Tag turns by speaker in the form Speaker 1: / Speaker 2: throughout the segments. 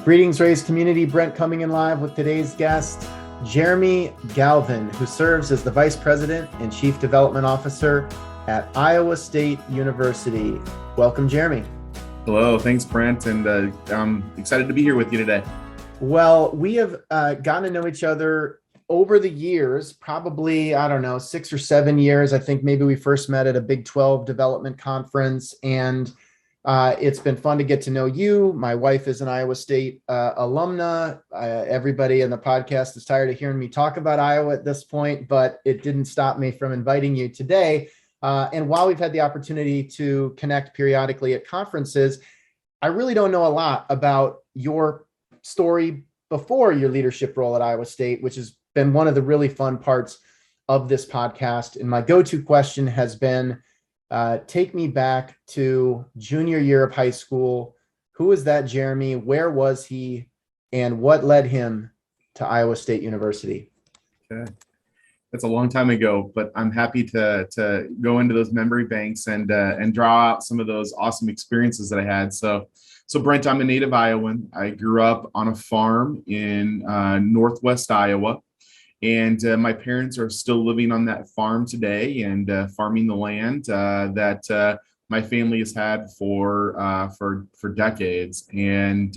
Speaker 1: Greetings, Raise community. Brent coming in live with today's guest, Jeremy Galvin, who serves as the Vice President and Chief Development Officer at Iowa State University. Welcome, Jeremy.
Speaker 2: Hello, thanks, Brent, and I'm excited to be here with you today.
Speaker 1: Well, we have gotten to know each other over the years, probably, 6 or 7 years. I think maybe we first met at a Big 12 development conference, and it's been fun to get to know you. My wife is an Iowa State alumna. Everybody in the podcast is tired of hearing me talk about Iowa at this point, but it didn't stop me from inviting you today. And while we've had the opportunity to connect periodically at conferences, I really don't know a lot about your story before your leadership role at Iowa State, which has been one of the really fun parts of this podcast. And my go-to question has been, take me back to junior year of high school. Who is that Jeremy? Where was he? And what led him to Iowa State University?
Speaker 2: Okay. That's a long time ago, but I'm happy to go into those memory banks and draw out some of those awesome experiences that I had. So Brent, I'm a native Iowan. I grew up on a farm in Northwest Iowa. And my parents are still living on that farm today and farming the land that my family has had for decades. And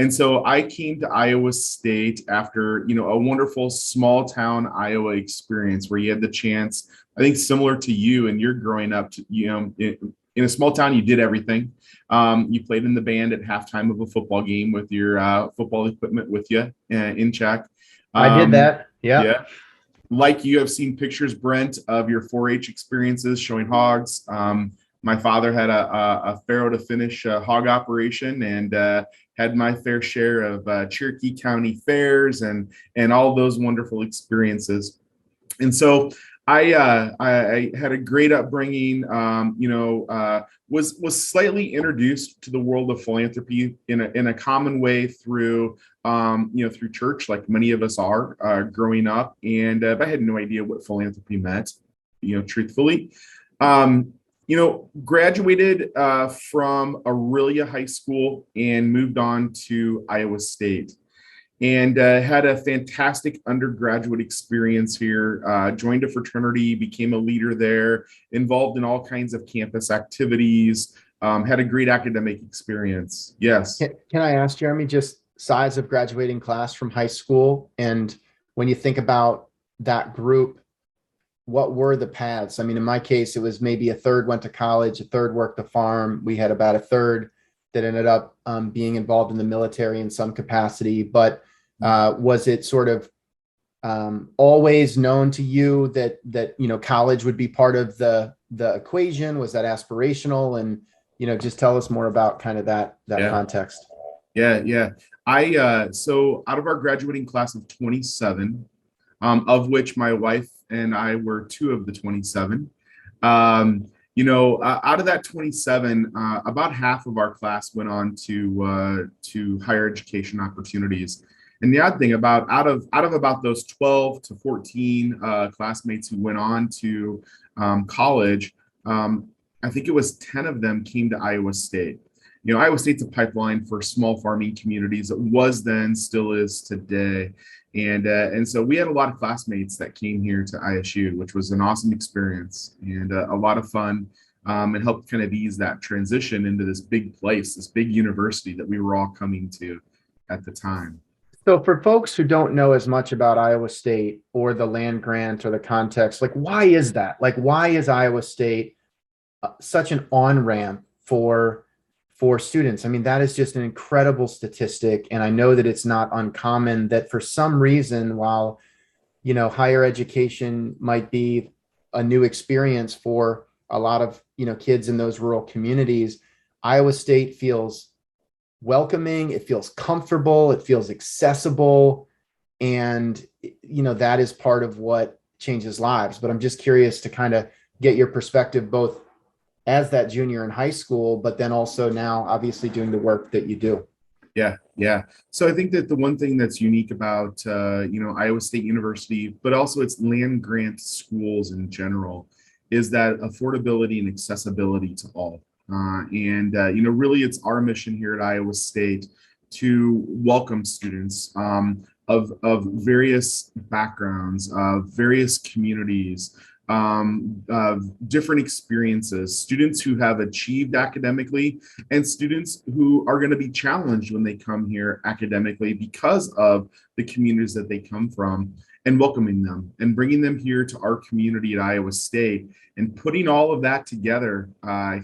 Speaker 2: so I came to Iowa State after a wonderful small town Iowa experience where you had the chance, I think similar to you and you're growing up, in a small town, you did everything. You played in the band at halftime of a football game with your football equipment with you in check.
Speaker 1: I did that.
Speaker 2: Yeah. Like you have seen pictures, Brent, of your 4-H experiences showing hogs. My father had a farrow to finish hog operation and had my fair share of Cherokee County fairs and all those wonderful experiences. And so I had a great upbringing, was slightly introduced to the world of philanthropy in a common way through church, like many of us are growing up. And I had no idea what philanthropy meant, truthfully. Graduated from Aurelia High School and moved on to Iowa State. And had a fantastic undergraduate experience here, joined a fraternity, became a leader there, involved in all kinds of campus activities, had a great academic experience. Yes.
Speaker 1: Can I ask, Jeremy, just size of graduating class from high school? And when you think about that group, what were the paths? I mean, in my case, it was maybe a third went to college, a third worked the farm. We had about a third that ended up being involved in the military in some capacity. But was it sort of always known to you that college would be part of the equation? Was that aspirational? And just tell us more about kind of that context.
Speaker 2: Yeah. So out of our graduating class of 27, of which my wife and I were 2 of the 27. Out of that 27, about half of our class went on to higher education opportunities. And the odd thing out of about those 12 to 14 classmates who went on to college, I think it was 10 of them came to Iowa State. Iowa State's a pipeline for small farming communities. It was then, still is today. And so we had a lot of classmates that came here to ISU, which was an awesome experience and a lot of fun, and helped kind of ease that transition into this big place, this big university that we were all coming to at the time.
Speaker 1: So for folks who don't know as much about Iowa State or the land grant or the context, like, why is that? Like, why is Iowa State such an on-ramp for students? I mean, that is just an incredible statistic. And I know that it's not uncommon that for some reason, while, higher education might be a new experience for a lot of, kids in those rural communities, Iowa State feels welcoming, it feels comfortable, it feels accessible. And, that is part of what changes lives. But I'm just curious to kind of get your perspective, both as that junior in high school, but then also now obviously doing the work that you do.
Speaker 2: Yeah. So I think that the one thing that's unique about, Iowa State University, but also its land grant schools in general, is that affordability and accessibility to all. Really, it's our mission here at Iowa State to welcome students of various backgrounds, of various communities, of different experiences, students who have achieved academically and students who are going to be challenged when they come here academically because of the communities that they come from, and welcoming them and bringing them here to our community at Iowa State and putting all of that together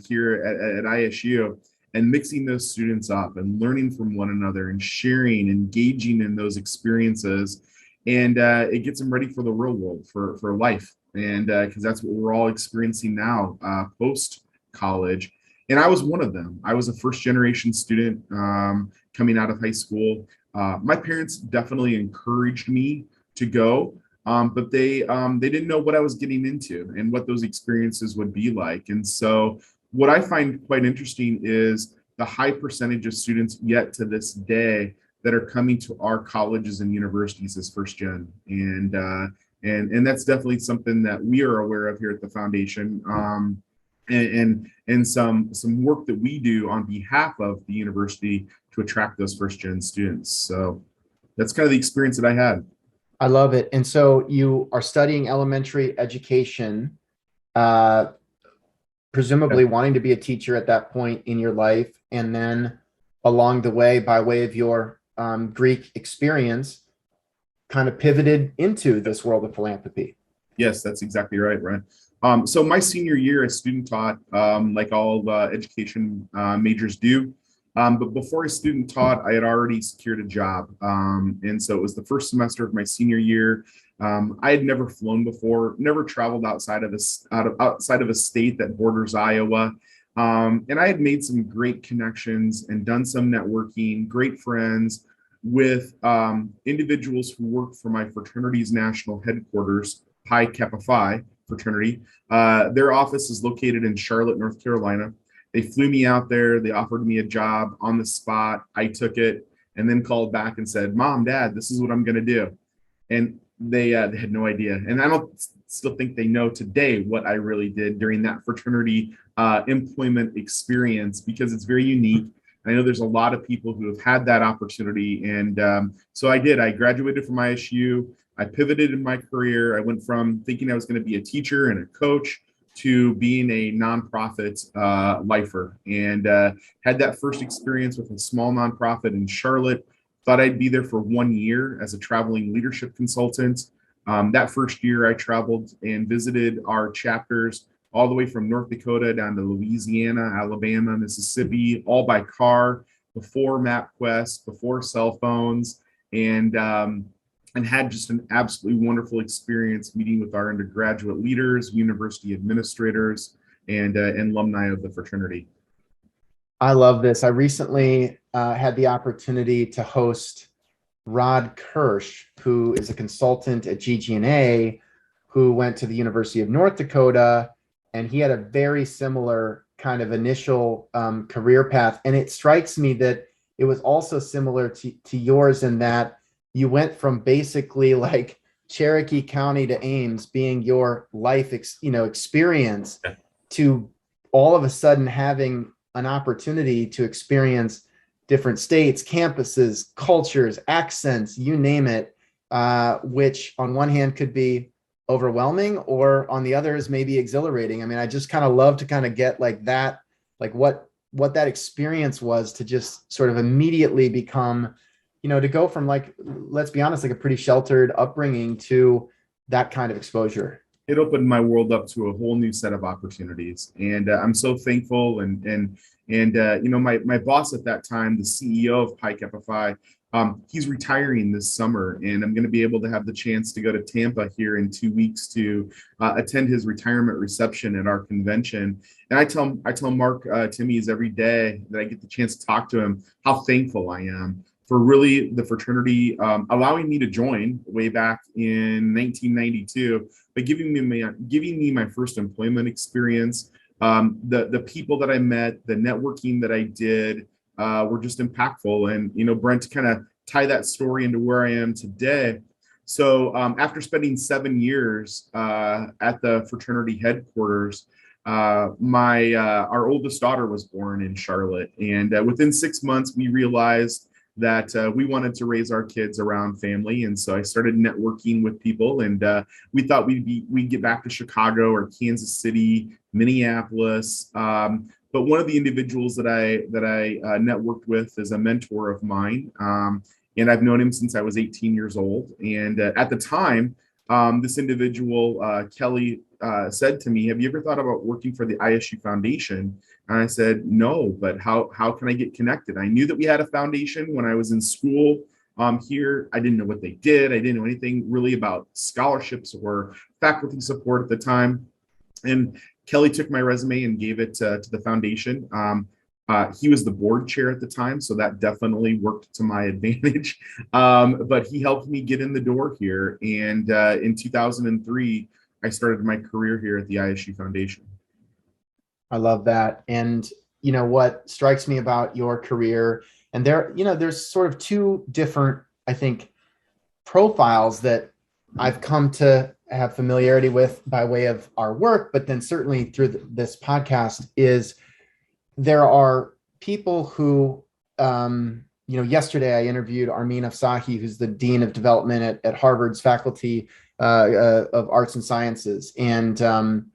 Speaker 2: here at ISU and mixing those students up and learning from one another and sharing, engaging in those experiences. And it gets them ready for the real world, for life. And because that's what we're all experiencing now, post college. And I was one of them. I was a first generation student coming out of high school. My parents definitely encouraged me to go, but they didn't know what I was getting into and what those experiences would be like. And so what I find quite interesting is the high percentage of students yet to this day that are coming to our colleges and universities as first gen. And that's definitely something that we are aware of here at the foundation. And some work that we do on behalf of the university to attract those first gen students. So that's kind of the experience that I had.
Speaker 1: I love it. And so you are studying elementary education, uh, presumably wanting to be a teacher at that point in your life. And then along the way, by way of your Greek experience, kind of pivoted into this world of philanthropy.
Speaker 2: Yes, that's exactly right, Ryan. So my senior year, I student taught, like all education majors do. But before I student taught, I had already secured a job. And so it was the first semester of my senior year. I had never flown before, never traveled outside of a state that borders Iowa. And I had made some great connections and done some networking, great friends with individuals who work for my fraternity's national headquarters, Pi Kappa Phi fraternity. Their office is located in Charlotte, North Carolina. They flew me out there. They offered me a job on the spot. I took it and then called back and said, Mom, Dad, this is what I'm going to do. And they had no idea. And I don't still think they know today what I really did during that fraternity employment experience, because it's very unique. I know there's a lot of people who have had that opportunity. And so I did. I graduated from ISU. I pivoted in my career. I went from thinking I was going to be a teacher and a coach to being a nonprofit lifer, and had that first experience with a small nonprofit in Charlotte. Thought I'd be there for 1 year as a traveling leadership consultant. That first year I traveled and visited our chapters all the way from North Dakota down to Louisiana, Alabama, Mississippi, all by car, before MapQuest, before cell phones, and had just an absolutely wonderful experience meeting with our undergraduate leaders, university administrators, and alumni of the fraternity.
Speaker 1: I love this. I recently had the opportunity to host Rod Kirsch, who is a consultant at GG&A, who went to the University of North Dakota, and he had a very similar kind of initial career path. And it strikes me that it was also similar to yours in that you went from basically like Cherokee County to Ames being your life, experience, to all of a sudden having an opportunity to experience different states, campuses, cultures, accents, you name it, which on one hand could be overwhelming, or on the other is maybe exhilarating. I mean, I just kind of love to kind of get like that, like what that experience was to just sort of immediately become, to go from, like, let's be honest, like a pretty sheltered upbringing to that kind of exposure.
Speaker 2: It opened my world up to a whole new set of opportunities, and I'm so thankful. And my boss at that time, the CEO of Pi Kappa Phi, he's retiring this summer, and I'm going to be able to have the chance to go to Tampa here in 2 weeks to attend his retirement reception at our convention. And I tell Mark Timmies every day that I get the chance to talk to him how thankful I am for really the fraternity allowing me to join way back in 1992, but giving me my first employment experience. The people that I met, the networking that I did were just impactful. And, Brent, to kind of tie that story into where I am today. So after spending 7 years at the fraternity headquarters, our oldest daughter was born in Charlotte. And within 6 months, we realized that we wanted to raise our kids around family. And so I started networking with people, and we thought we'd get back to Chicago or Kansas City, Minneapolis. But one of the individuals that I networked with is a mentor of mine. And I've known him since I was 18 years old. And at the time, this individual, Kelly, said to me, "Have you ever thought about working for the ISU Foundation?" And I said, "No, but how can I get connected?" I knew that we had a foundation when I was in school here. I didn't know what they did. I didn't know anything really about scholarships or faculty support at the time. And Kelly took my resume and gave it to the foundation. He was the board chair at the time, so that definitely worked to my advantage. But he helped me get in the door here. And in 2003, I started my career here at the ISU Foundation.
Speaker 1: I love that. And you know what strikes me about your career, and there's sort of two different, I think, profiles that I've come to have familiarity with by way of our work, but then certainly through this podcast, is there are people who, yesterday I interviewed Armin Afsahi, who's the Dean of Development at Harvard's Faculty of Arts and Sciences. And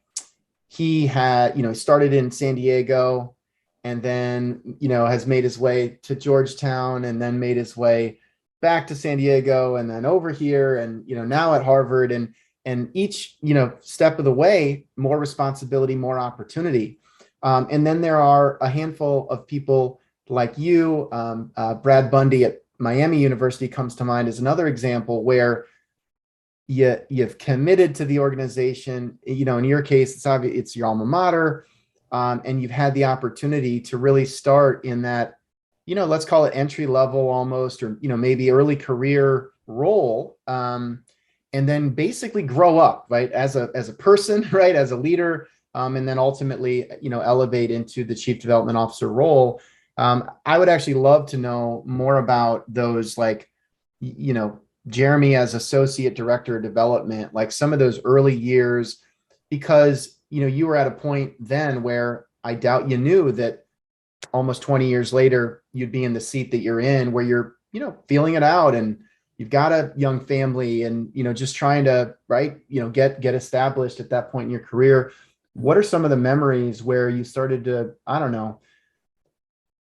Speaker 1: he had, started in San Diego, and then, has made his way to Georgetown, and then made his way back to San Diego, and then over here, and, now at Harvard. And each, step of the way, more responsibility, more opportunity. And then there are a handful of people like you. Brad Bundy at Miami University comes to mind as another example where you've committed to the organization. In your case, it's obvious it's your alma mater, and you've had the opportunity to really start in that, let's call it entry level almost, or maybe early career role, and then basically grow up, right, as a person, right, as a leader. And then ultimately, elevate into the chief development officer role. I would actually love to know more about those, like, Jeremy as associate director of development, like some of those early years, because, you were at a point then where I doubt you knew that almost 20 years later, you'd be in the seat that you're in, where you're, feeling it out, and you've got a young family, and, just trying to, right, get established at that point in your career. What are some of the memories where you started to, I don't know,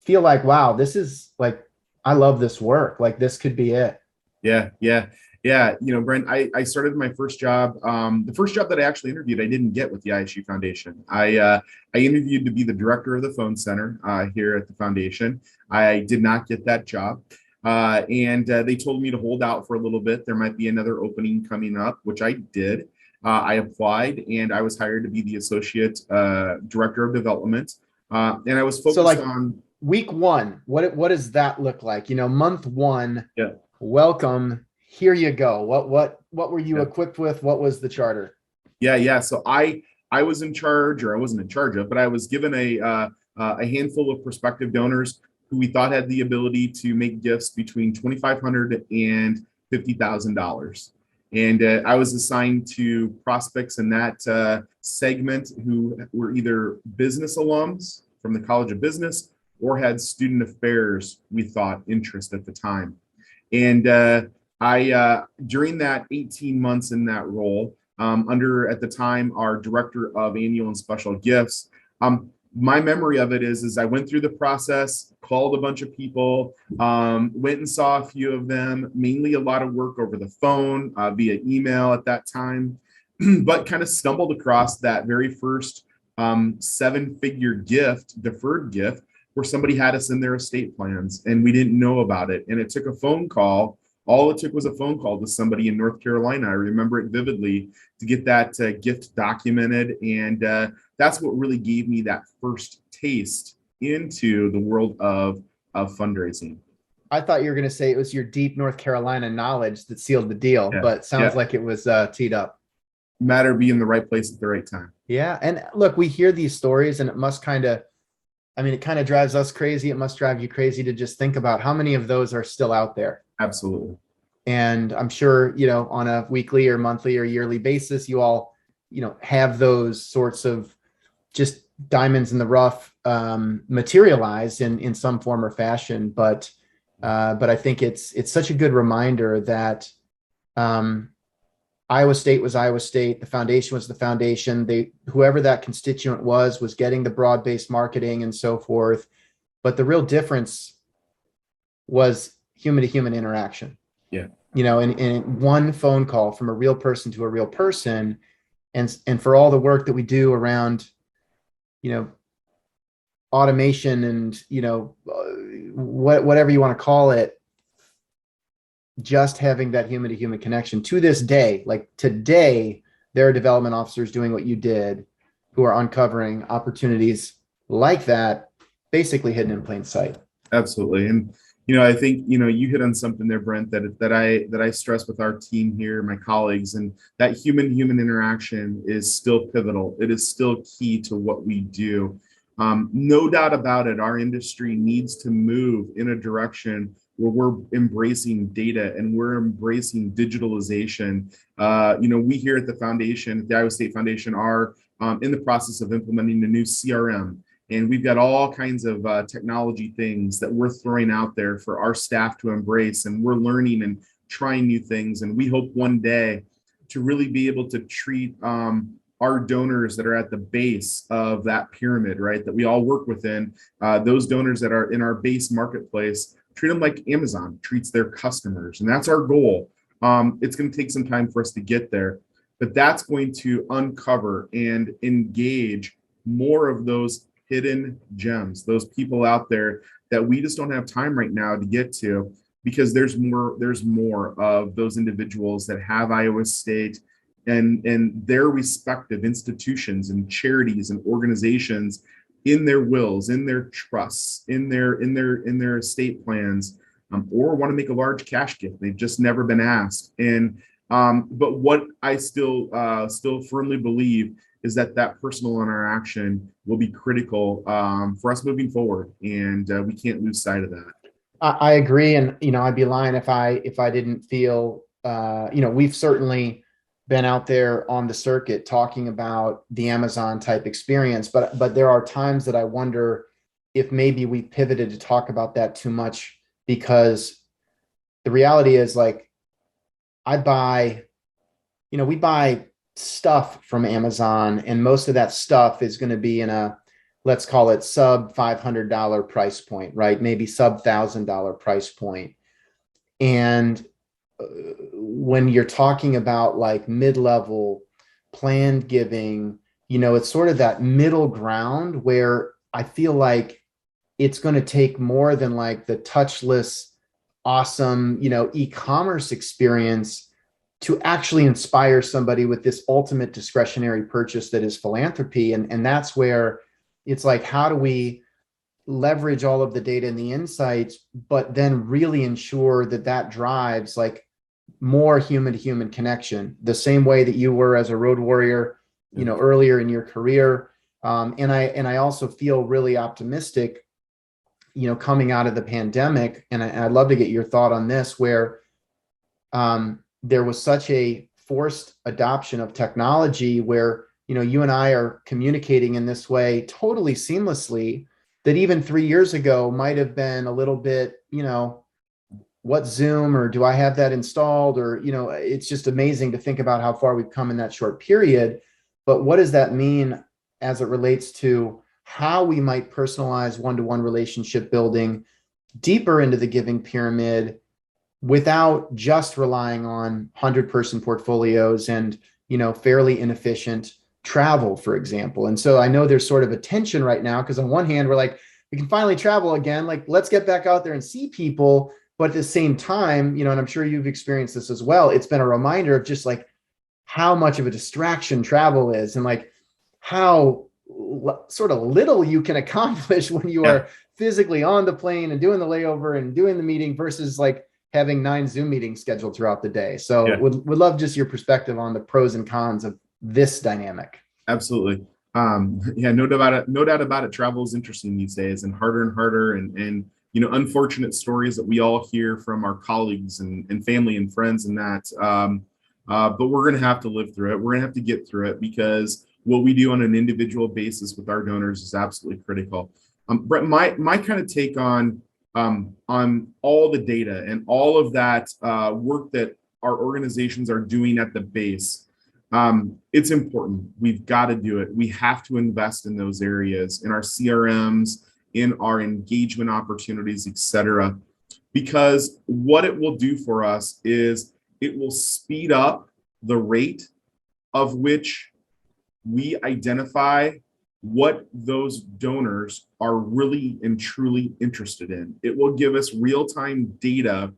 Speaker 1: feel like, wow, this is like, I love this work. Like, this could be it.
Speaker 2: Yeah. Brent, I started my first job. The first job that I actually interviewed, I didn't get with the ISU Foundation. I interviewed to be the director of the phone center here at the foundation. I did not get that job. And they told me to hold out for a little bit. There might be another opening coming up, which I did. I applied, and I was hired to be the associate director of development. And I was focused on
Speaker 1: week one. What does that look like? Month one.
Speaker 2: Yeah.
Speaker 1: Welcome. Here you go. What were you equipped with? What was the charter?
Speaker 2: Yeah. So I was in charge, or I wasn't in charge of, but I was given a handful of prospective donors who we thought had the ability to make gifts between $2,500 and $50,000. And I was assigned to prospects in that segment who were either business alums from the College of Business or had student affairs, we thought, interest at the time. And I, during that 18 months in that role, under, at the time, our director of annual and special gifts, my memory of it is I went through the process, called a bunch of people, went and saw a few of them, mainly a lot of work over the phone, via email at that time, but kind of stumbled across that very first 7-figure gift, deferred gift, where somebody had us in their estate plans and we didn't know about it. And it took a phone call. All it took was a phone call to somebody in North Carolina. I remember it vividly, to get that gift documented. And that's what really gave me that first taste into the world of fundraising.
Speaker 1: I thought you were going to say it was your deep North Carolina knowledge that sealed the deal, but sounds like it was teed up.
Speaker 2: Matter being in the right place at the right time.
Speaker 1: Yeah. And look, we hear these stories, and it must it kind of drives us crazy. It must drive you crazy to just think about how many of those are still out there.
Speaker 2: Absolutely.
Speaker 1: And I'm sure, on a weekly or monthly or yearly basis, you all, have those sorts of just diamonds in the rough materialize in some form or fashion. But But I think it's such a good reminder that um, Iowa State was Iowa State. The foundation was the foundation. Whoever that constituent was getting the broad-based marketing and so forth. But the real difference was human to human interaction.
Speaker 2: Yeah.
Speaker 1: In one phone call from a real person to a real person, and for all the work that we do around, you know, automation and whatever you want to call it, just having that human to human connection to this day, like today, there are development officers doing what you did who are uncovering opportunities like that, basically hidden in plain sight.
Speaker 2: Absolutely. And, I think, you hit on something there, Brent, that I stress with our team here, my colleagues, and that human interaction is still pivotal. It is still key to what we do. No doubt about it. Our industry needs to move in a direction where we're embracing data and we're embracing digitalization. We here at the foundation, at the Iowa State Foundation, are in the process of implementing a new CRM. And we've got all kinds of technology things that we're throwing out there for our staff to embrace. And we're learning and trying new things. And we hope one day to really be able to treat our donors that are at the base of that pyramid, right, that we all work within, those donors that are in our base marketplace, treat them like Amazon treats their customers. And that's our goal. It's going to take some time for us to get there, but that's going to uncover and engage more of those hidden gems, those people out there that we just don't have time right now to get to, because there's more of those individuals that have Iowa State and their respective institutions and charities and organizations in their wills, in their trusts, in their estate plans, or want to make a large cash gift. They've just never been asked. And but what I still firmly believe is that personal interaction will be critical for us moving forward, and we can't lose sight of that.
Speaker 1: I agree, and I'd be lying if I didn't feel we've certainly been out there on the circuit talking about the Amazon type experience, but there are times that I wonder if maybe we pivoted to talk about that too much, because the reality is, like, we buy stuff from Amazon, and most of that stuff is going to be in a, let's call it sub $500 price point, right? Maybe sub $1,000 price point. And when you're talking about like mid-level planned giving, it's sort of that middle ground where I feel like it's going to take more than like the touchless, awesome, e-commerce experience to actually inspire somebody with this ultimate discretionary purchase that is philanthropy. And that's where it's like, how do we leverage all of the data and the insights, but then really ensure that drives like more human to human connection, the same way that you were as a road warrior, earlier in your career. And I also feel really optimistic, coming out of the pandemic. And I'd love to get your thought on this, where there was such a forced adoption of technology where, you and I are communicating in this way totally seamlessly, that even 3 years ago might have been a little bit, what Zoom, or do I have that installed? Or, it's just amazing to think about how far we've come in that short period. But what does that mean as it relates to how we might personalize one-to-one relationship building deeper into the giving pyramid without just relying on 100-person portfolios and, fairly inefficient travel, for example? And so I know there's sort of a tension right now, because on one hand, we're like, we can finally travel again. Like, let's get back out there and see people. But at the same time, and I'm sure you've experienced this as well, it's been a reminder of just like how much of a distraction travel is, and like how sort of little you can accomplish when you are physically on the plane and doing the layover and doing the meeting versus like having 9 Zoom meetings scheduled throughout the day. So would love just your perspective on the pros and cons of this dynamic.
Speaker 2: Absolutely. No doubt about it. Travel is interesting these days, and harder, and unfortunate stories that we all hear from our colleagues and family and friends, and that. But we're going to have to live through it. We're going to have to get through it, because what we do on an individual basis with our donors is absolutely critical. Brett, my kind of take on on all the data and all of that work that our organizations are doing at the base. It's important. We've got to do it. We have to invest in those areas, in our CRMs, in our engagement opportunities, et cetera, because what it will do for us is it will speed up the rate of which we identify what those donors are really and truly interested in. It will give us real-time data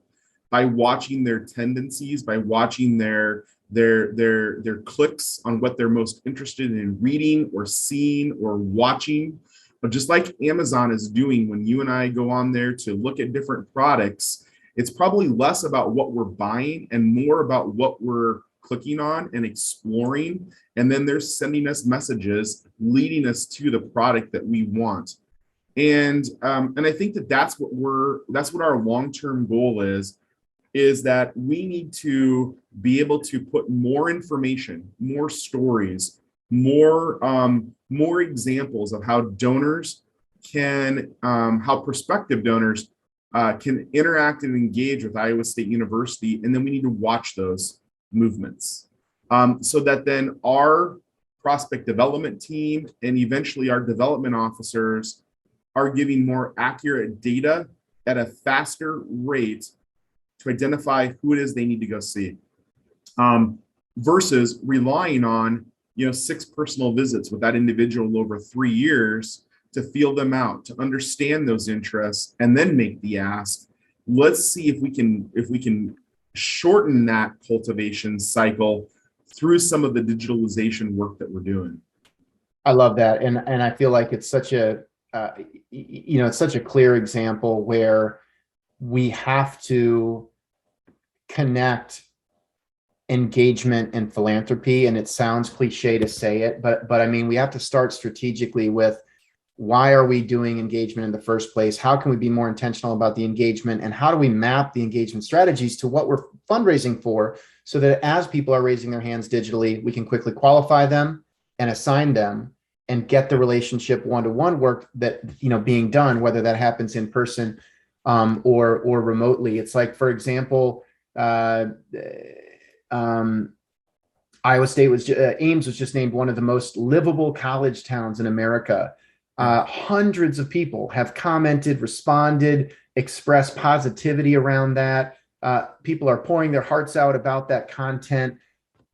Speaker 2: by watching their tendencies, by watching their clicks on what they're most interested in reading or seeing or watching. But just like Amazon is doing when you and I go on there to look at different products, it's probably less about what we're buying and more about what we're clicking on and exploring. And then they're sending us messages leading us to the product that we want. And I think that that's what our long-term goal is that we need to be able to put more information, more stories, more examples of how donors can, how prospective donors can interact and engage with Iowa State University. And then we need to watch those movements so that then our prospect development team and eventually our development officers are giving more accurate data at a faster rate to identify who it is they need to go see, versus relying on 6 personal visits with that individual over 3 years to feel them out, to understand those interests, and then make the ask. Let's see if we can shorten that cultivation cycle through some of the digitalization work that we're doing.
Speaker 1: I love that, and I feel like it's such a it's such a clear example where we have to connect engagement and philanthropy. And it sounds cliche to say it, but I mean, we have to start strategically with, why are we doing engagement in the first place? How can we be more intentional about the engagement? And how do we map the engagement strategies to what we're fundraising for, so that as people are raising their hands digitally, we can quickly qualify them and assign them and get the relationship one-to-one work that, being done, whether that happens in person or remotely. It's like, for example, Iowa State Ames was just named one of the most livable college towns in America. Hundreds of people have commented, responded, expressed positivity around that. People are pouring their hearts out about that content.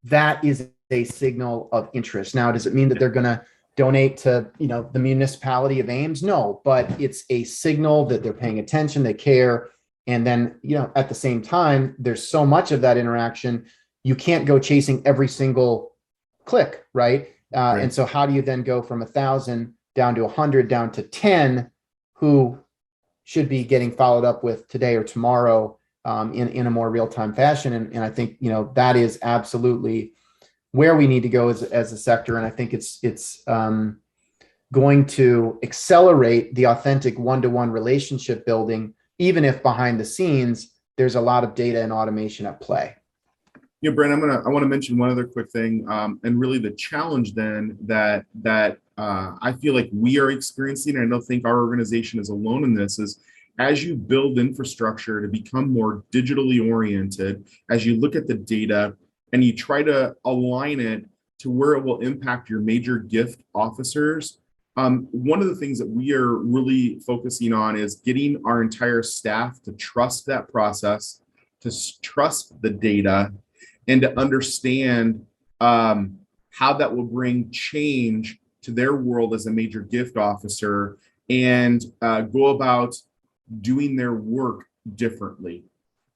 Speaker 1: That is a signal of interest. Now, does it mean that they're going to donate to, the municipality of Ames? No, but it's a signal that they're paying attention, they care. And then, at the same time, there's so much of that interaction, you can't go chasing every single click, right? Right. And so how do you then go from 1,000 down to 100, down to 10 who should be getting followed up with today or tomorrow in a more real-time fashion? And I think, that is absolutely where we need to go as a sector. And I think it's going to accelerate the authentic one-to-one relationship building, even if behind the scenes, there's a lot of data and automation at play.
Speaker 2: Brent, I want to mention one other quick thing, and really the challenge then that I feel like we are experiencing, and I don't think our organization is alone in this, is as you build infrastructure to become more digitally oriented, as you look at the data and you try to align it to where it will impact your major gift officers. One of the things that we are really focusing on is getting our entire staff to trust that process, to trust the data, and to understand how that will bring change to their world as a major gift officer, and go about doing their work differently.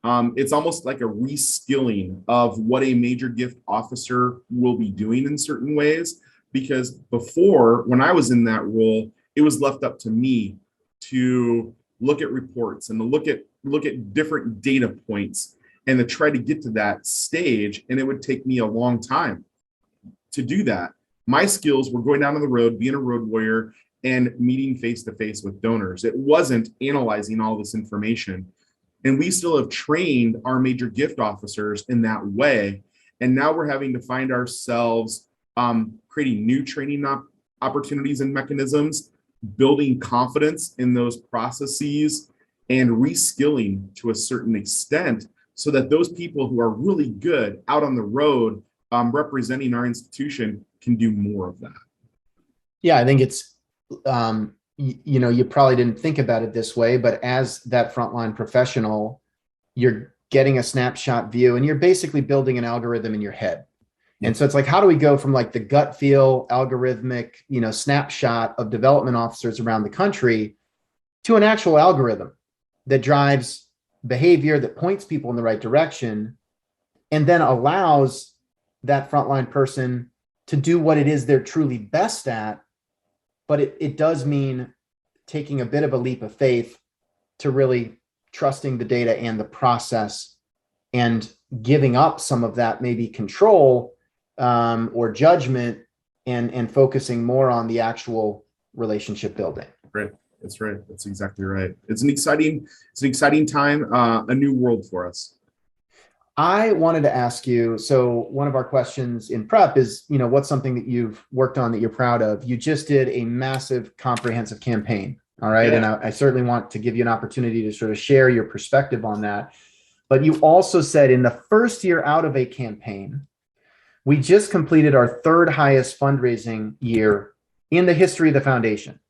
Speaker 2: It's almost like a reskilling of what a major gift officer will be doing in certain ways, because before, when I was in that role, it was left up to me to look at reports and to look at different data points and to try to get to that stage. And it would take me a long time to do that. My skills were going down on the road, being a road warrior, and meeting face-to-face with donors. It wasn't analyzing all this information. And we still have trained our major gift officers in that way. And now we're having to find ourselves creating new training opportunities and mechanisms, building confidence in those processes, and reskilling to a certain extent so that those people who are really good out on the road representing our institution can do more of that.
Speaker 1: Yeah, I think it's, you probably didn't think about it this way, but as that frontline professional, you're getting a snapshot view and you're basically building an algorithm in your head. And so it's like, how do we go from like the gut feel algorithmic, snapshot of development officers around the country to an actual algorithm that drives behavior, that points people in the right direction, and then allows that frontline person to do what it is they're truly best at. But it does mean taking a bit of a leap of faith to really trusting the data and the process and giving up some of that maybe control or judgment and focusing more on the actual relationship building.
Speaker 2: Right. That's right. That's exactly right. It's an exciting time, a new world for us.
Speaker 1: I wanted to ask you, so one of our questions in prep is, what's something that you've worked on that you're proud of? You just did a massive comprehensive campaign. All right.
Speaker 2: Yeah.
Speaker 1: And I certainly want to give you an opportunity to sort of share your perspective on that. But you also said in the first year out of a campaign, we just completed our third highest fundraising year in the history of the foundation,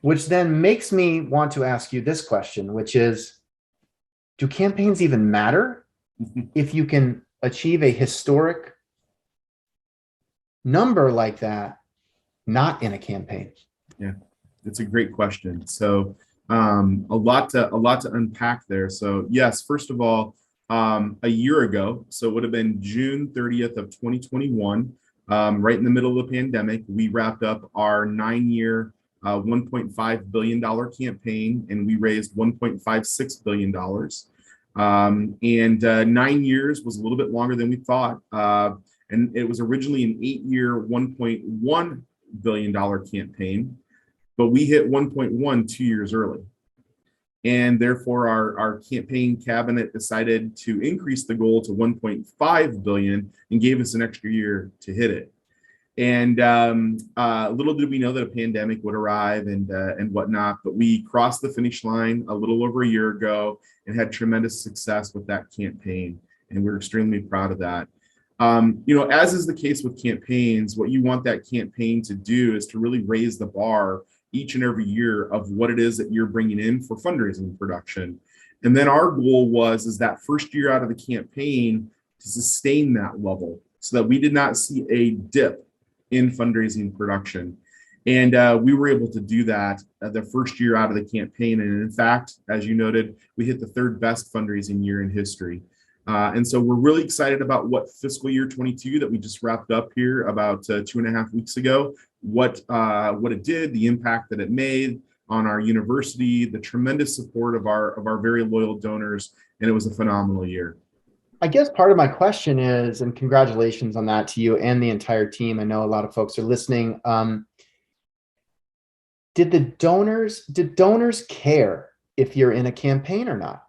Speaker 1: which then makes me want to ask you this question, which is, do campaigns even matter if you can achieve a historic number like that, not in a campaign?
Speaker 2: Yeah, it's a great question. So a lot to unpack there. So yes, first of all, a year ago, so it would have been June 30th of 2021, right in the middle of the pandemic, we wrapped up our 9-year, $1.5 billion campaign, and we raised $1.56 billion. And 9 years was a little bit longer than we thought. And it was originally an 8-year, $1.1 billion campaign, but we hit 1.1 2 years early. And therefore our campaign cabinet decided to increase the goal to 1.5 billion and gave us an extra year to hit it. And little did we know that a pandemic would arrive and whatnot, but we crossed the finish line a little over a year ago and had tremendous success with that campaign. And we're extremely proud of that. As is the case with campaigns, what you want that campaign to do is to really raise the bar each and every year of what it is that you're bringing in for fundraising production. And then our goal is that first year out of the campaign to sustain that level so that we did not see a dip in fundraising production. And we were able to do that the first year out of the campaign. And in fact, as you noted, we hit the third best fundraising year in history. And so we're really excited about what fiscal year 22 that we just wrapped up here about 2.5 weeks ago, what it did, the impact that it made on our university, the tremendous support of our very loyal donors, and it was a phenomenal year.
Speaker 1: I guess part of my question is, and congratulations on that to you and the entire team. I know a lot of folks are listening. Did donors care if you're in a campaign or not?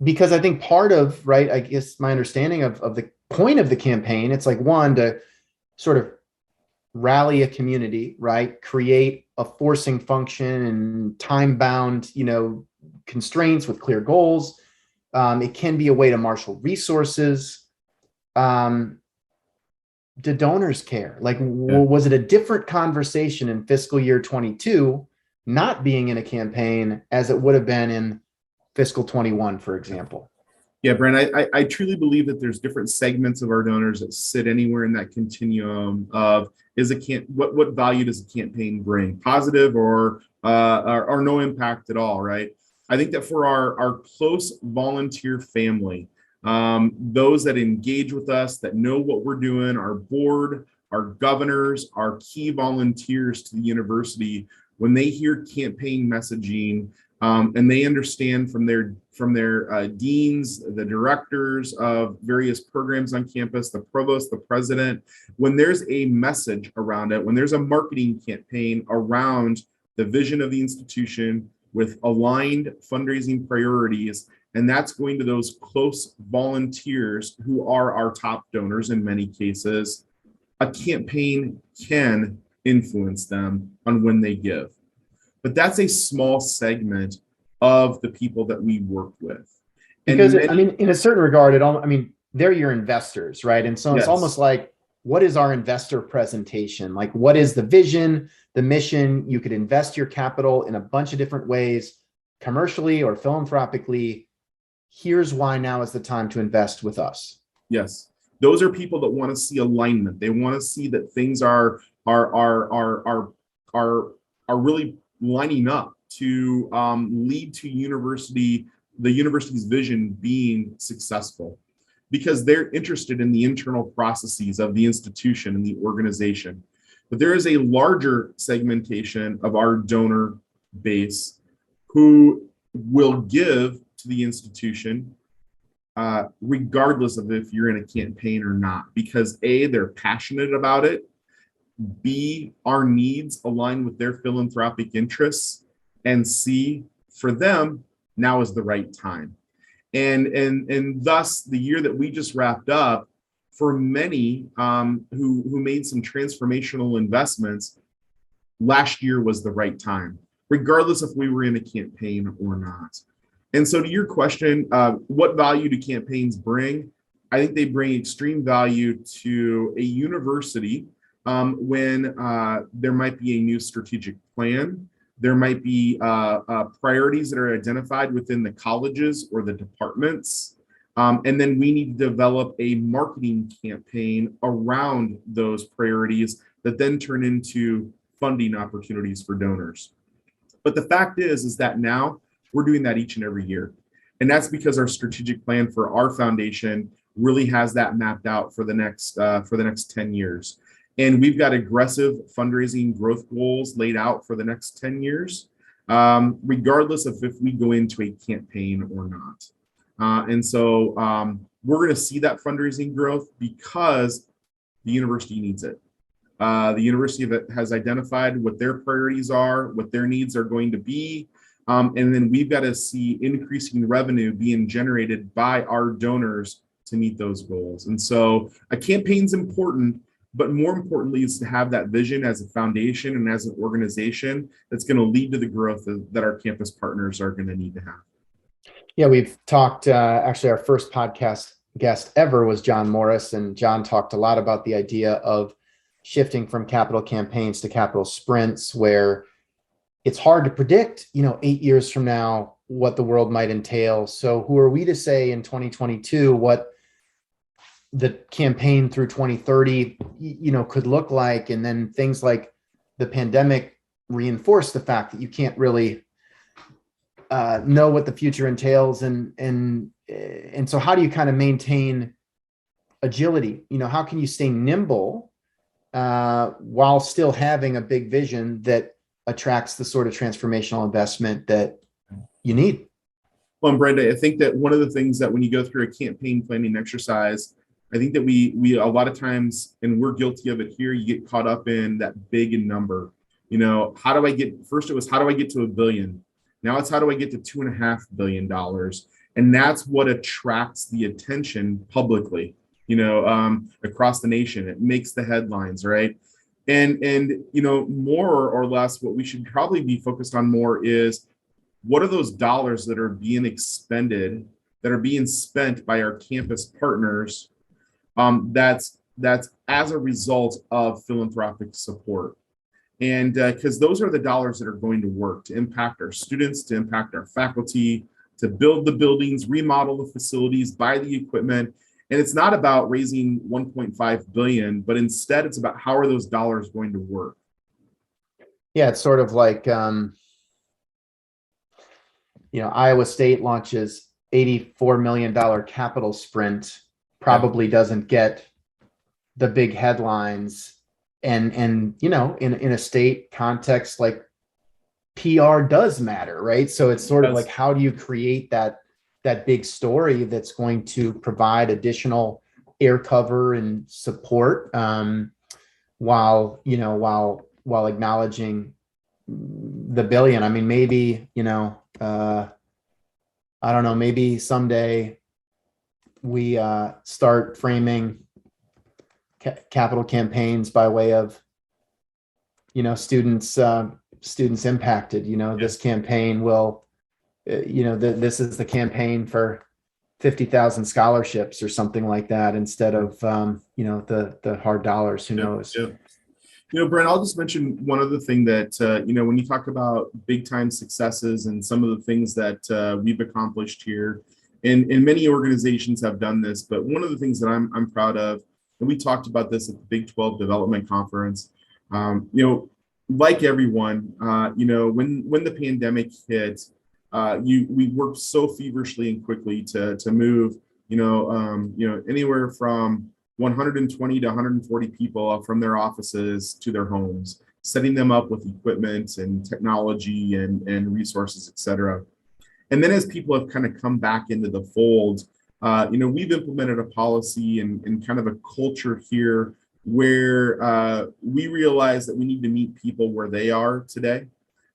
Speaker 1: Because I think part of, right, I guess my understanding of the point of the campaign, it's like one, to sort of rally a community, right? Create a forcing function and time-bound, constraints with clear goals. It can be a way to marshal resources. Do donors care? Like, was it a different conversation in fiscal year 22, not being in a campaign, as it would have been in fiscal 21, for example?
Speaker 2: Yeah, Brent, I truly believe that there's different segments of our donors that sit anywhere in that continuum of what value does a campaign bring, positive or no impact at all, right? I think that for our close volunteer family, those that engage with us, that know what we're doing, our board, our governors, our key volunteers to the university, when they hear campaign messaging, and they understand from their deans, the directors of various programs on campus, the provost, the president, when there's a message around it, when there's a marketing campaign around the vision of the institution with aligned fundraising priorities, and that's going to those close volunteers who are our top donors in many cases, a campaign can influence them on when they give. But that's a small segment of the people that we work with.
Speaker 1: Because
Speaker 2: And many,
Speaker 1: in a certain regard, they're your investors, right? And so it's almost
Speaker 2: yes,
Speaker 1: like, what is our investor presentation? Like, what is the vision, the mission? You could invest your capital in a bunch of different ways, commercially or philanthropically. Here's why now is the time to invest with us.
Speaker 2: yes, those are people that want to see alignment. They want to see that things are really lining up to lead to the university's vision being successful, because they're interested in the internal processes of the institution and the organization. But there is a larger segmentation of our donor base who will give to the institution regardless of if you're in a campaign or not, because A, they're passionate about it, B, our needs align with their philanthropic interests, and C, for them, now is the right time. And thus the year that we just wrapped up, for many who made some transformational investments, last year was the right time, regardless if we were in a campaign or not. And so to your question, what value do campaigns bring? I think they bring extreme value to a university when there might be a new strategic plan. There might be priorities that are identified within the colleges or the departments. And then we need to develop a marketing campaign around those priorities that then turn into funding opportunities for donors. But the fact is that now we're doing that each and every year. And that's because our strategic plan for our foundation really has that mapped out for the next 10 years. And we've got aggressive fundraising growth goals laid out for the next 10 years, regardless of if we go into a campaign or not. And so we're going to see that fundraising growth because the university needs it. The university has identified what their priorities are, what their needs are going to be. And then we've got to see increasing revenue being generated by our donors to meet those goals. And so a campaign's important, but more importantly is to have that vision as a foundation and as an organization that's going to lead to the growth that our campus partners are going to need to have.
Speaker 1: Yeah, we've talked, actually our first podcast guest ever was John Morris, and John talked a lot about the idea of shifting from capital campaigns to capital sprints, where it's hard to predict, 8 years from now, what the world might entail. So who are we to say in 2022 what the campaign through 2030, could look like? And then things like the pandemic reinforce the fact that you can't really know what the future entails. And so how do you kind of maintain agility? How can you stay nimble while still having a big vision that attracts the sort of transformational investment that you need?
Speaker 2: Well, and Brenda, I think that one of the things that when you go through a campaign planning exercise, I think that we a lot of times, and we're guilty of it here, you get caught up in that big number. How do I get, first it was, how do I get to $1 billion? Now it's, how do I get to $2.5 billion? And that's what attracts the attention publicly, across the nation. It makes the headlines, right? And more or less what we should probably be focused on more is, what are those dollars that are being expended, that are being spent by our campus partners, that's as a result of philanthropic support. And because those are the dollars that are going to work to impact our students, to impact our faculty, to build the buildings, remodel the facilities, buy the equipment. And it's not about raising 1.5 billion, but instead it's about how are those dollars going to work?
Speaker 1: Yeah, it's sort of like, Iowa State launches $84 million capital sprint, probably doesn't get the big headlines. And in a state context, like, PR does matter, right? So it's sort of like, how do you create that big story that's going to provide additional air cover and support, while acknowledging the billion? I mean, maybe, I don't know, maybe someday we start framing capital campaigns by way of, students impacted. This campaign will this is the campaign for 50,000 scholarships or something like that instead of, the hard dollars. Who
Speaker 2: Yeah,
Speaker 1: knows?
Speaker 2: yeah. Brent, I'll just mention one other thing that, when you talk about big time successes and some of the things that we've accomplished here, and many organizations have done this, but one of the things that I'm proud of, and we talked about this at the Big 12 Development Conference, like everyone, when the pandemic hit, we worked so feverishly and quickly to move, anywhere from 120 to 140 people from their offices to their homes, setting them up with equipment and technology and resources, et cetera. And then as people have kind of come back into the fold, we've implemented a policy and kind of a culture here where we realize that we need to meet people where they are today.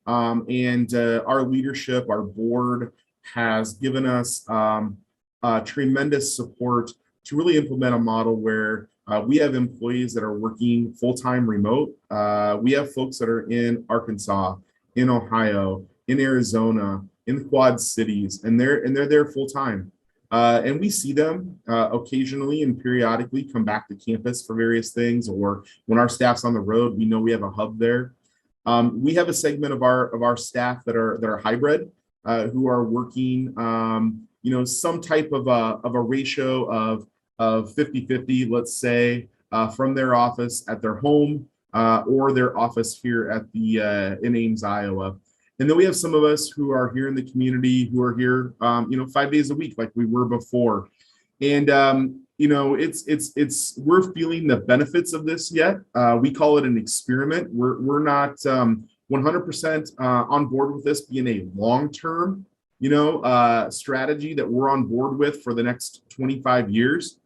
Speaker 2: And our leadership, our board has given us tremendous support to really implement a model where we have employees that are working full-time remote. We have folks that are in Arkansas, in Ohio, in Arizona, in the Quad Cities, and they're there full-time. And we see them occasionally and periodically come back to campus for various things, or when our staff's on the road, we know we have a hub there. We have a segment of our staff that are hybrid, who are working, some type of a ratio of 50-50, let's say, from their office at their home or their office here at in Ames, Iowa. And then we have some of us who are here in the community who are here, 5 days a week, like we were before. And we're feeling the benefits of this yet. We call it an experiment. We're not 100% on board with this being a long-term, strategy that we're on board with for the next 25 years,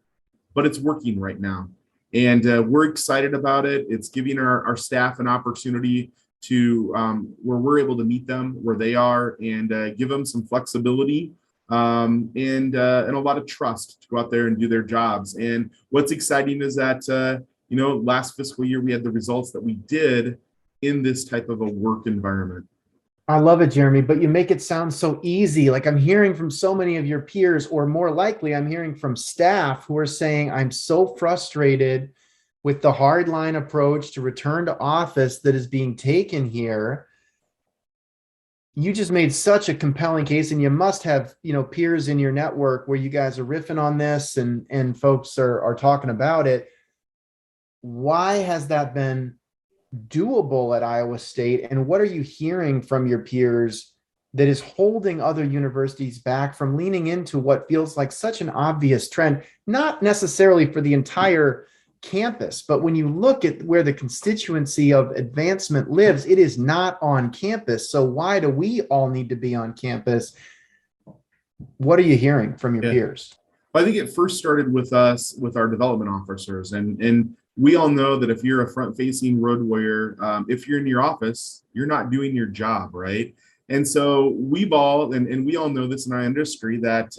Speaker 2: but it's working right now. And we're excited about it. It's giving our staff an opportunity to where we're able to meet them where they are and give them some flexibility and a lot of trust to go out there and do their jobs. And what's exciting is that, last fiscal year, we had the results that we did in this type of a work environment.
Speaker 1: I love it, Jeremy, but you make it sound so easy. Like I'm hearing from so many of your peers, or more likely, I'm hearing from staff who are saying, I'm so frustrated with the hardline approach to return to office that is being taken here. You just made such a compelling case, and you must have, peers in your network where you guys are riffing on this and folks are talking about it. Why has that been doable at Iowa State? And what are you hearing from your peers that is holding other universities back from leaning into what feels like such an obvious trend, not necessarily for the entire campus, but when you look at where the constituency of advancement lives, it is not on campus. So why do we all need to be on campus? What are you hearing from your peers?
Speaker 2: Well, I think it first started with us, with our development officers. And we all know that if you're a front-facing road warrior, if you're in your office, you're not doing your job, right? And so we've all, and we all know this in our industry, that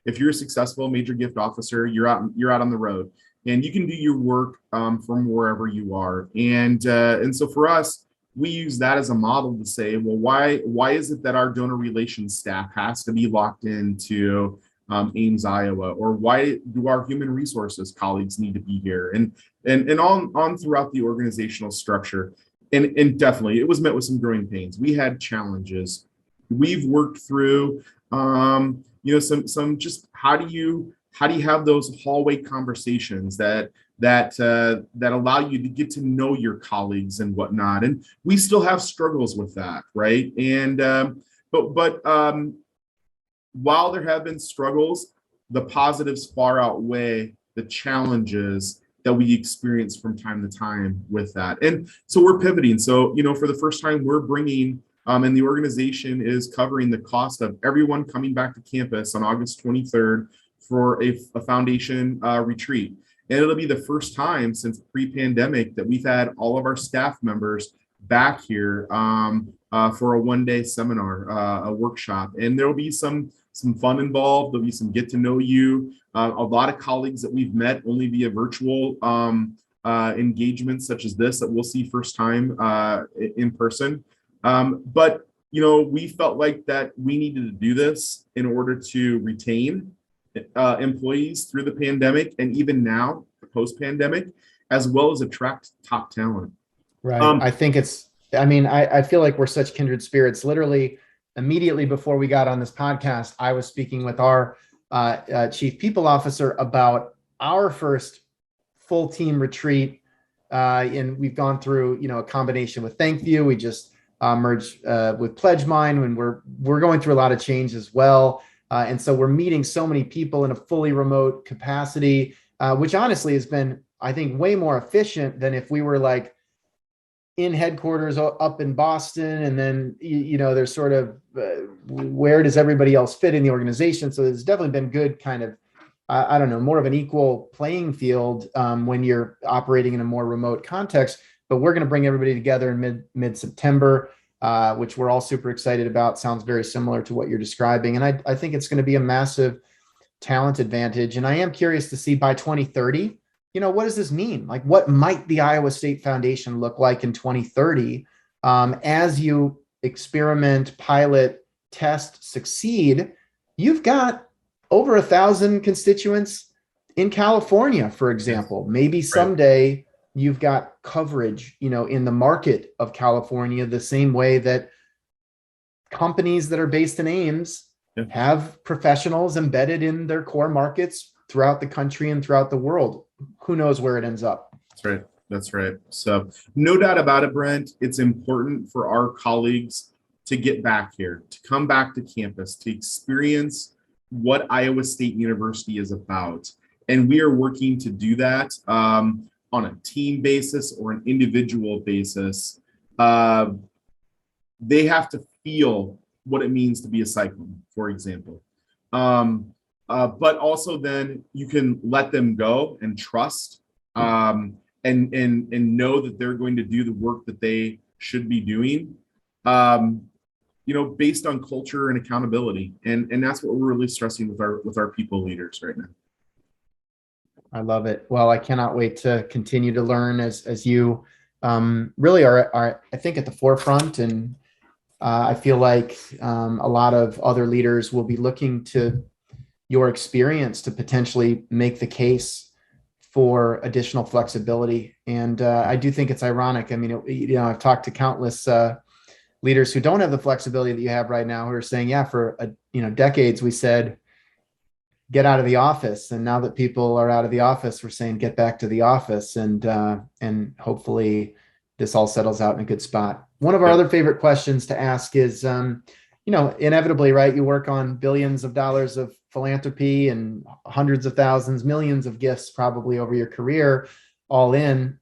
Speaker 2: if you're a successful major gift officer, you're out on the road. And you can do your work from wherever you are. And so for us, we use that as a model to say, well, why is it that our donor relations staff has to be locked into Ames, Iowa? Or why do our human resources colleagues need to be here? And on throughout the organizational structure. And definitely, it was met with some growing pains. We had challenges. We've worked through, some just how do you have those hallway conversations that allow you to get to know your colleagues and whatnot. And we still have struggles with that, right? And but while there have been struggles, the positives far outweigh the challenges that we experience from time to time with that. And so we're pivoting. So, for the first time, we're bringing, and the organization is covering the cost of everyone coming back to campus on August 23rd for a foundation retreat. And it'll be the first time since pre-pandemic that we've had all of our staff members back here for a one-day seminar, a workshop. And there'll be some fun involved. There'll be some get to know you. A lot of colleagues that we've met only via virtual engagements such as this that we'll see first time in person. But we felt like that we needed to do this in order to retain employees through the pandemic and even now, post-pandemic, as well as attract top talent.
Speaker 1: Right. I think I feel like we're such kindred spirits. Literally, immediately before we got on this podcast, I was speaking with our chief people officer about our first full team retreat. And we've gone through, a combination with ThankView. We just merged with PledgeMine, when we're going through a lot of change as well. And so we're meeting so many people in a fully remote capacity, which honestly has been, I think, way more efficient than if we were like in headquarters up in Boston. And then, there's sort of where does everybody else fit in the organization? So there's definitely been good kind of, I don't know, more of an equal playing field when you're operating in a more remote context. But we're going to bring everybody together in mid-September, which we're all super excited about. Sounds very similar to what you're describing. And I think it's going to be a massive talent advantage. And I am curious to see by 2030, what does this mean? Like, what might the Iowa State Foundation look like in 2030 as you experiment, pilot, test, succeed? You've got over 1,000 constituents in California, for example. Maybe someday you've got coverage, in the market of California, the same way that companies that are based in Ames have professionals embedded in their core markets throughout the country and throughout the world. Who knows where it ends up?
Speaker 2: That's right. So no doubt about it, Brent, it's important for our colleagues to get back here, to come back to campus, to experience what Iowa State University is about. And we are working to do that on a team basis or an individual basis. They have to feel what it means to be a cyclone, for example. But also then you can let them go and trust and know that they're going to do the work that they should be doing, based on culture and accountability. And that's what we're really stressing with our people leaders right now.
Speaker 1: I love it. Well, I cannot wait to continue to learn as you really are, I think, at the forefront. And I feel like a lot of other leaders will be looking to your experience to potentially make the case for additional flexibility. And I do think it's ironic. I mean, I've talked to countless leaders who don't have the flexibility that you have right now, who are saying, yeah, for decades we said, get out of the office. And now that people are out of the office, we're saying, get back to the office. And hopefully this all settles out in a good spot. One of our other favorite questions to ask is, inevitably, right, you work on billions of dollars of philanthropy and hundreds of thousands, millions of gifts probably over your career, all in.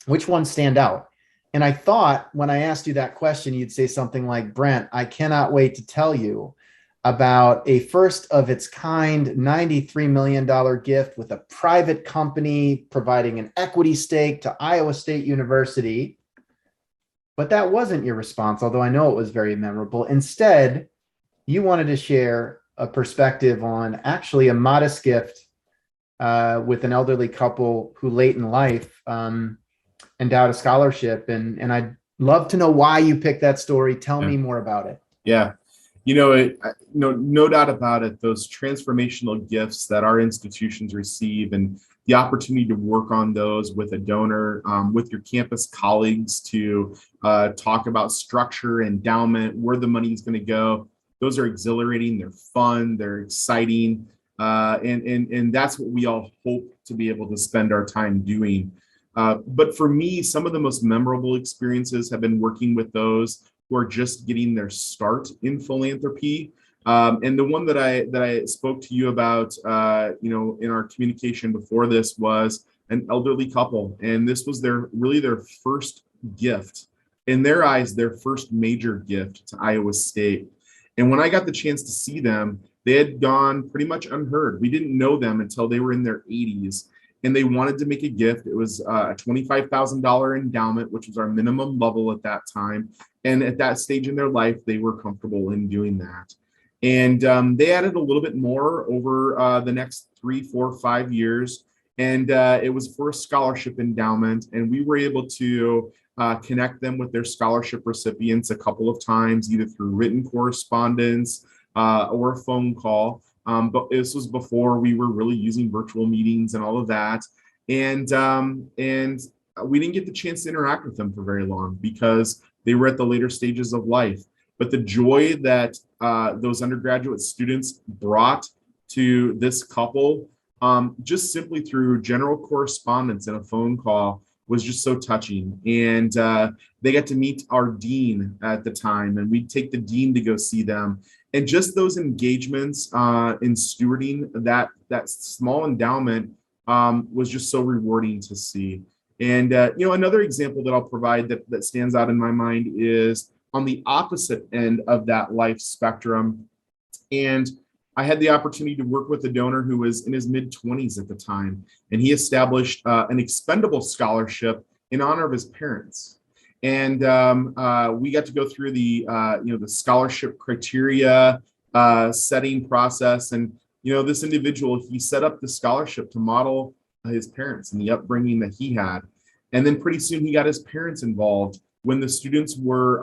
Speaker 1: Which ones stand out? And I thought when I asked you that question, you'd say something like, Brent, I cannot wait to tell you about a first of its kind $93 million gift with a private company providing an equity stake to Iowa State University. But that wasn't your response, although I know it was very memorable. Instead, you wanted to share a perspective on actually a modest gift with an elderly couple who late in life endowed a scholarship. And I'd love to know why you picked that story. Tell me more about it.
Speaker 2: Yeah. No doubt about it, those transformational gifts that our institutions receive and the opportunity to work on those with a donor, with your campus colleagues to talk about structure, endowment, where the money is going to go. Those are exhilarating, they're fun, they're exciting. And that's what we all hope to be able to spend our time doing. But for me, some of the most memorable experiences have been working with those who are just getting their start in philanthropy. And the one that I spoke to you about, in our communication before this was an elderly couple. And this was their first gift, in their eyes, their first major gift to Iowa State. And when I got the chance to see them, they had gone pretty much unheard. We didn't know them until they were in their 80s. And they wanted to make a gift. It was a $25,000 endowment, which was our minimum level at that time. And at that stage in their life, they were comfortable in doing that. And they added a little bit more over the next 3, 4, 5 years. And it was for a scholarship endowment. And we were able to connect them with their scholarship recipients a couple of times, either through written correspondence or a phone call. But this was before we were really using virtual meetings and all of that. And we didn't get the chance to interact with them for very long because they were at the later stages of life. But the joy that those undergraduate students brought to this couple, just simply through general correspondence and a phone call, was just so touching. And they got to meet our dean at the time, and we'd take the dean to go see them. And just those engagements in stewarding that small endowment was just so rewarding to see. And another example that I'll provide that stands out in my mind is on the opposite end of that life spectrum. And I had the opportunity to work with a donor who was in his mid-20s at the time, and he established an expendable scholarship in honor of his parents. And we got to go through the scholarship criteria setting process. And this individual, he set up the scholarship to model his parents and the upbringing that he had. And then pretty soon he got his parents involved when the students were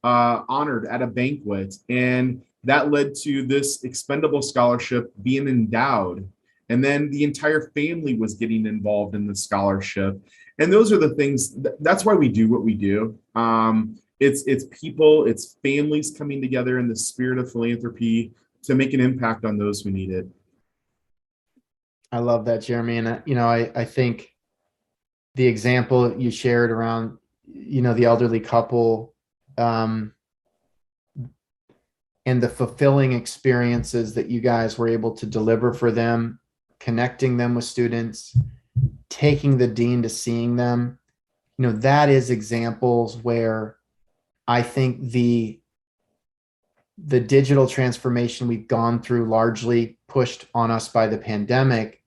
Speaker 2: honored at a banquet. And that led to this expendable scholarship being endowed. And then the entire family was getting involved in the scholarship. And those are the things, that's why we do what we do. It's people, it's families coming together in the spirit of philanthropy to make an impact on those who need it.
Speaker 1: I love that, Jeremy. And, I think the example you shared around, the elderly couple, and the fulfilling experiences that you guys were able to deliver for them, connecting them with students, taking the dean to seeing them, that is examples where I think the digital transformation we've gone through, largely pushed on us by the pandemic,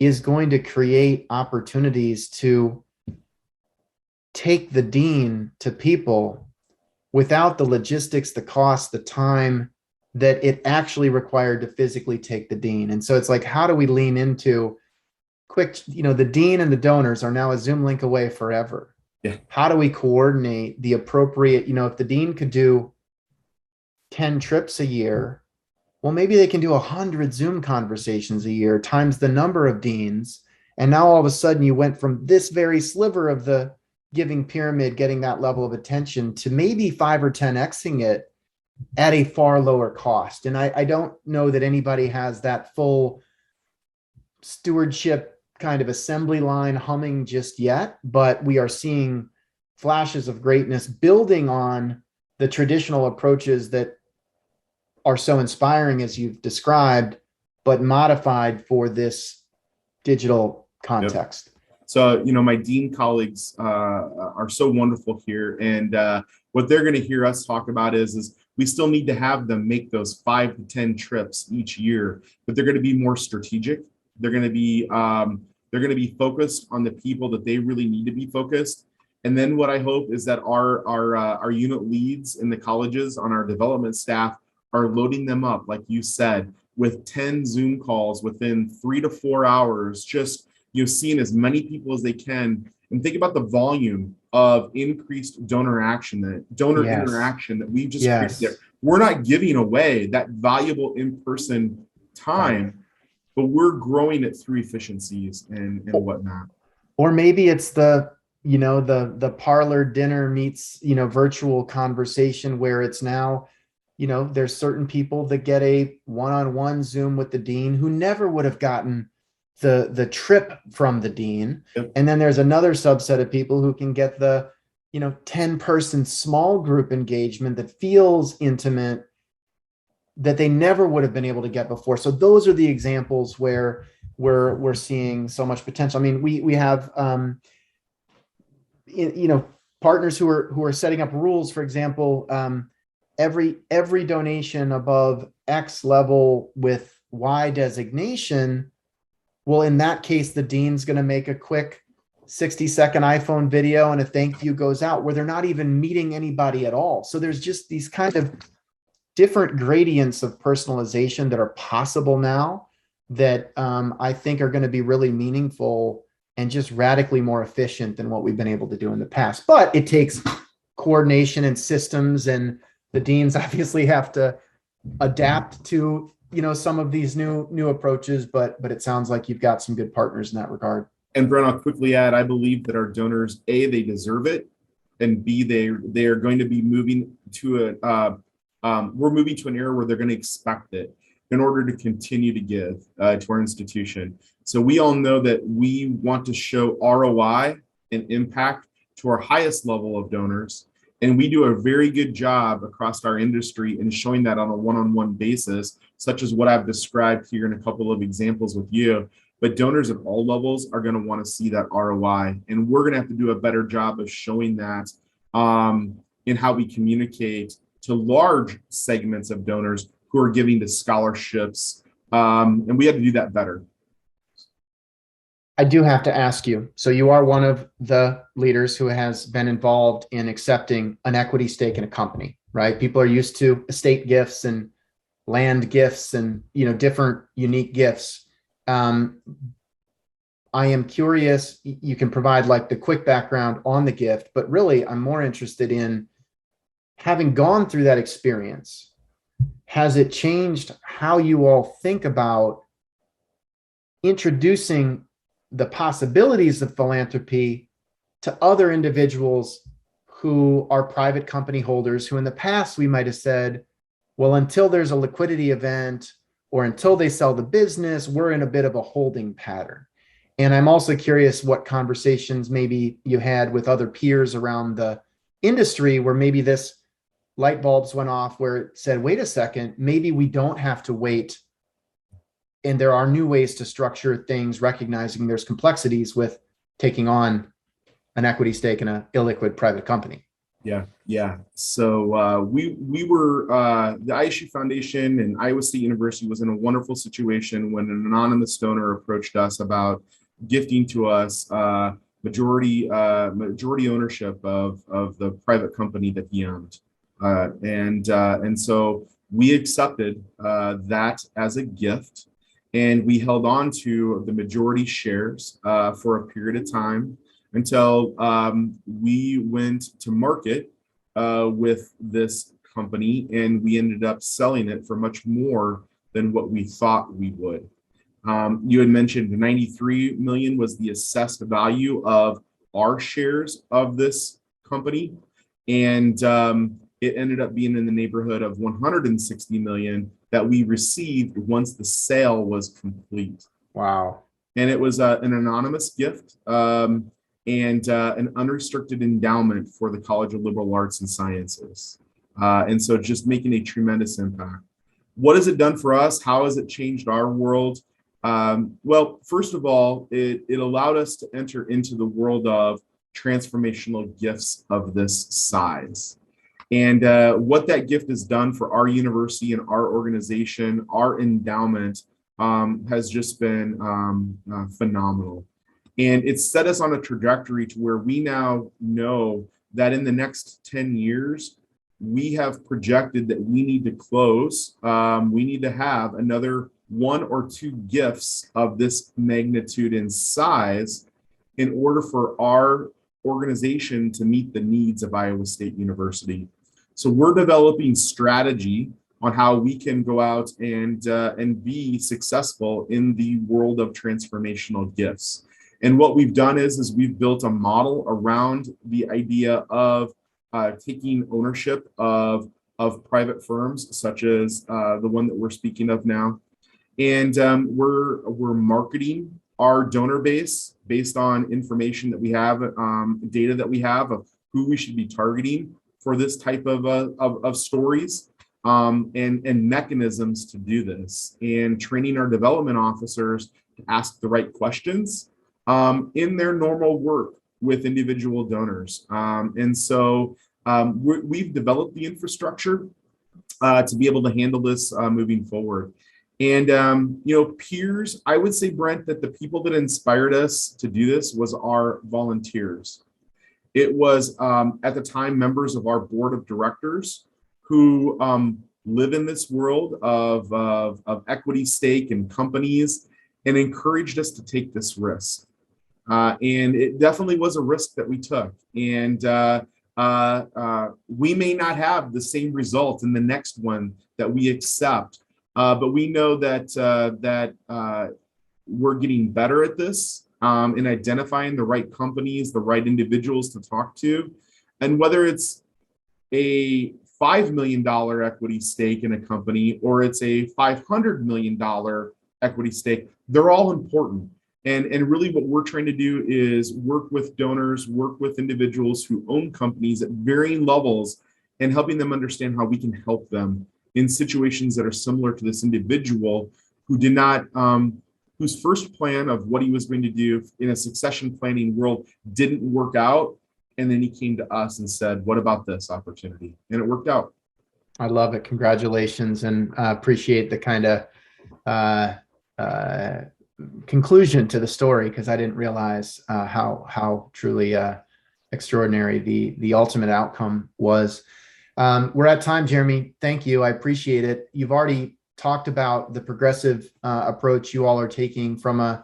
Speaker 1: is going to create opportunities to take the dean to people without the logistics, the cost, the time that it actually required to physically take the dean. And so it's like, how do we lean into quick, the dean and the donors are now a Zoom link away forever.
Speaker 2: Yeah.
Speaker 1: How do we coordinate the appropriate, if the dean could do 10 trips a year, well, maybe they can do 100 Zoom conversations a year times the number of deans. And now all of a sudden you went from this very sliver of the giving pyramid getting that level of attention to maybe 5 or 10xing it at a far lower cost. And I don't know that anybody has that full stewardship kind of assembly line humming just yet, but we are seeing flashes of greatness building on the traditional approaches that are so inspiring as you've described, but modified for this digital context.
Speaker 2: Yep. So, my dean colleagues are so wonderful here. And what they're going to hear us talk about is we still need to have them make those 5 to 10 trips each year, but they're going to be more strategic. They're going to be focused on the people that they really need to be focused. And then what I hope is that our unit leads in the colleges on our development staff are loading them up, like you said, with 10 Zoom calls within 3 to 4 hours, just seeing as many people as they can. And think about the volume of increased donor interaction that we just created there. We're not giving away that valuable in-person time, but we're growing it through efficiencies and whatnot.
Speaker 1: Or maybe it's the parlor dinner meets, virtual conversation where it's now, there's certain people that get a one-on-one Zoom with the dean who never would have gotten the trip from the dean.
Speaker 2: Yep.
Speaker 1: And then there's another subset of people who can get the, 10-person small group engagement that feels intimate that they never would have been able to get before. So those are the examples where we're seeing so much potential. I mean, we have, partners who are setting up rules, for example, every donation above X level with Y designation, well, in that case, the dean's going to make a quick 60-second iPhone video and a thank you goes out where they're not even meeting anybody at all. So there's just these kind of different gradients of personalization that are possible now that I think are going to be really meaningful and just radically more efficient than what we've been able to do in the past. But it takes coordination and systems, and the deans obviously have to adapt to, some of these new approaches, but it sounds like you've got some good partners in that regard.
Speaker 2: And Brent, I'll quickly add, I believe that our donors, A, they deserve it, and B, they are going to be moving to we're moving to an era where they're going to expect it in order to continue to give to our institution. So we all know that we want to show ROI and impact to our highest level of donors. And we do a very good job across our industry in showing that on a one-on-one basis, such as what I've described here in a couple of examples with you. But donors at all levels are going to want to see that ROI. And we're going to have to do a better job of showing that in how we communicate to large segments of donors who are giving to scholarships. And we have to do that better.
Speaker 1: I do have to ask you. So you are one of the leaders who has been involved in accepting an equity stake in a company, right? People are used to estate gifts and land gifts and, different unique gifts. I am curious, you can provide like the quick background on the gift, but really I'm more interested in having gone through that experience. Has it changed how you all think about introducing the possibilities of philanthropy to other individuals who are private company holders, who in the past we might have said, well, until there's a liquidity event or until they sell the business, we're in a bit of a holding pattern. And I'm also curious what conversations maybe you had with other peers around the industry where maybe this light bulbs went off where it said, wait a second, maybe we don't have to wait. And there are new ways to structure things, recognizing there's complexities with taking on an equity stake in an illiquid private company.
Speaker 2: Yeah. So we were the ISU Foundation and Iowa State University was in a wonderful situation when an anonymous donor approached us about gifting to us majority ownership of the private company that he owned, and so we accepted that as a gift. And we held on to the majority shares for a period of time until we went to market with this company, and we ended up selling it for much more than what we thought we would. You had mentioned 93 million was the assessed value of our shares of this company, and it ended up being in the neighborhood of 160 million that we received once the sale was complete.
Speaker 1: Wow.
Speaker 2: And it was an anonymous gift and an unrestricted endowment for the College of Liberal Arts and Sciences. And so just making a tremendous impact. What has it done for us? How has it changed our world? Well, first of all, it allowed us to enter into the world of transformational gifts of this size. And what that gift has done for our university and our organization, our endowment, has just been phenomenal. And it's set us on a trajectory to where we now know that in the next 10 years, we have projected that we need to close, we need to have another 1 or 2 gifts of this magnitude and size in order for our organization to meet the needs of Iowa State University. So we're developing strategy on how we can go out and be successful in the world of transformational gifts. And what we've done is we've built a model around the idea of taking ownership of private firms, such as the one that we're speaking of now. And we're marketing our donor base based on information that we have, data that we have of who we should be targeting for this type of stories, and mechanisms to do this, and training our development officers to ask the right questions in their normal work with individual donors. And so we've developed the infrastructure to be able to handle this moving forward. And, peers, I would say, Brent, that the people that inspired us to do this was our volunteers. It was, at the time, members of our board of directors who live in this world of equity stake and companies and encouraged us to take this risk. And it definitely was a risk that we took. And we may not have the same result in the next one that we accept, but we know that we're getting better at this in identifying the right companies, the right individuals to talk to, and whether it's a $5 million equity stake in a company or it's a $500 million equity stake, they're all important. And really what we're trying to do is work with donors, work with individuals who own companies at varying levels and helping them understand how we can help them in situations that are similar to this individual who did not, whose first plan of what he was going to do in a succession planning world didn't work out. And then he came to us and said, what about this opportunity? And it worked out.
Speaker 1: I love it. Congratulations, and appreciate the kind of conclusion to the story, because I didn't realize how truly extraordinary the ultimate outcome was. We're at time, Jeremy. Thank you. I appreciate it. You've already talked about the progressive approach you all are taking from a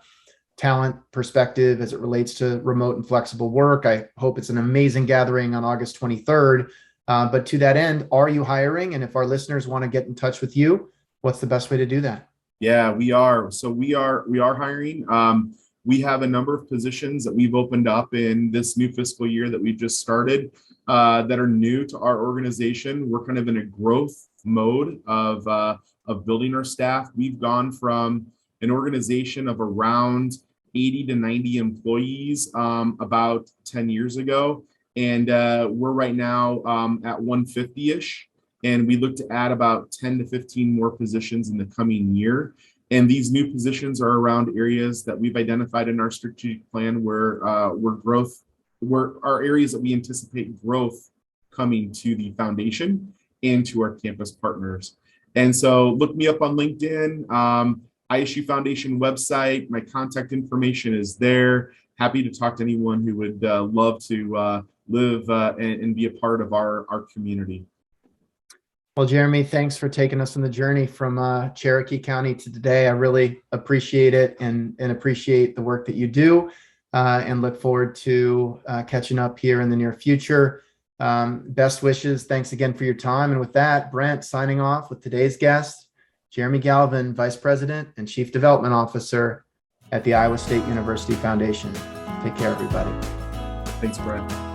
Speaker 1: talent perspective as it relates to remote and flexible work. I hope it's an amazing gathering on August 23rd. But to that end, are you hiring? And if our listeners want to get in touch with you, what's the best way to do that?
Speaker 2: Yeah, we are. So we are hiring. We have a number of positions that we've opened up in this new fiscal year that we've just started that are new to our organization. We're kind of in a growth mode of building our staff. We've gone from an organization of around 80 to 90 employees about 10 years ago. And we're right now at 150-ish. And we look to add about 10 to 15 more positions in the coming year. And these new positions are around areas that we've identified in our strategic plan where are areas that we anticipate growth coming to the foundation and to our campus partners. And so look me up on LinkedIn, ISU Foundation website. My contact information is there. Happy to talk to anyone who would love to live and be a part of our community.
Speaker 1: Well, Jeremy, thanks for taking us on the journey from Cherokee County to today. I really appreciate it and appreciate the work that you do and look forward to catching up here in the near future. Best wishes. Thanks again for your time. And with that, Brent signing off with today's guest, Jeremy Galvin, Vice President and Chief Development Officer at the Iowa State University Foundation. Take care, everybody.
Speaker 2: Thanks, Brent.